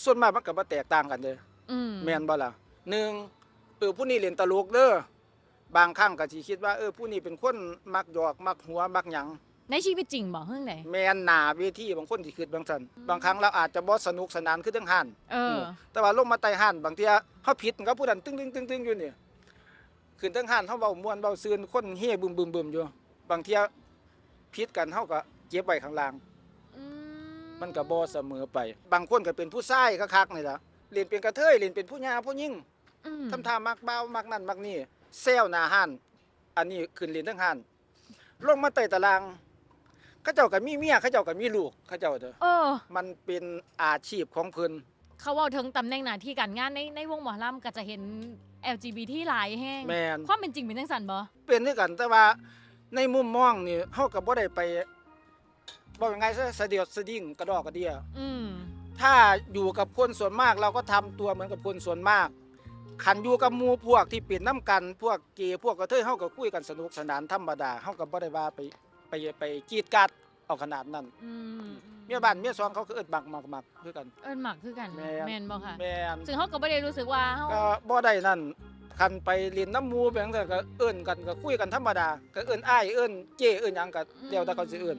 ส่วนมากมันก็บ่แตกต่างกันเด้อแม่นบ่ล่ะ1ผู้นี้เล่นตลกเด้อบางครั้งก็สิคิดว่าผู้นี้เป็นคนมักหยอกมักหัวมักหยังในชีวิตจริงบ่เฮืองใดแม่นหน้าเวทีบางคนสิคิดจังซั่นบางครั้งเราอาจจะบ่สนุกสนานคือเทิงห้านแต่ว่าลงมาใต้ห้านบางเที่ยเฮาผิดกับผู้นั้นตึ้งๆๆๆอยู่นี่ขึ้นเทิงห้านเฮาเว้าม่วนเว้าซื่นคนเฮบึมๆๆอยู่บางเที่ยผิดกันเฮาก็เก็บไว้ข้างล่างมันก็บ่เสมอไปบางคนก็เป็นผู้ชายคักๆนี่ล่ะเล่นเป็นกระเทยเล่นเป็นผู้หญิงผู้หญิงทำท่ามักบ่าวมักนั่นมักนี่แซวหน้าห้านอันนี้ขึ้นเล่นเทิงห้านลงมาใต้ตารางเขาเจ้าก็มีเมียเขาเจ้าก็มีลูกเขาเจ้าเด้อมันเป็นอาชีพของเพิ่นเขาเว้าถึงตำแหน่งหน้าที่การงานในวงหมอลำก็จะเห็น LGBT หลายแฮงแม่นความเป็นจริงเป็นจังซั่นบ่เป็นคือกันแต่ว่าในมุมมองนี่เฮาก็บ่ได้ไปบ่ว่าไงซะสะเดียวสะดิ้งกระดอกกระเดี้ยถ้าอยู่กับคนส่วนมากเราก็ทำตัวเหมือนกับคนส่วนมากคันอยู่กับหมู่พวกที่เป็นนำกันพวกเกย์พวกกระเทยเฮาก็คุยกันสนุกสนานธรรมดาเฮาก็บ่ได้ว่าไปกีดกัดเอาขนาดนั้นเมียบ้านเมียซองเขาก็เอิ้นมักคือกันเอิ้นมักคือกันแม่นบ่คะแม่นซึ่งเฮาก็บ่ได้รู้สึกว่าเฮาก็บ่ได้นั่นคันไปเล่นน้ำหมู่ไปจังซั่นก็เอิ้นกันก็คุยกันธรรมดาก็เอิ้นอ้ายเอิ้นเจ้เอิ้นหยังก็แล้วแต่เขาสิเอิ้น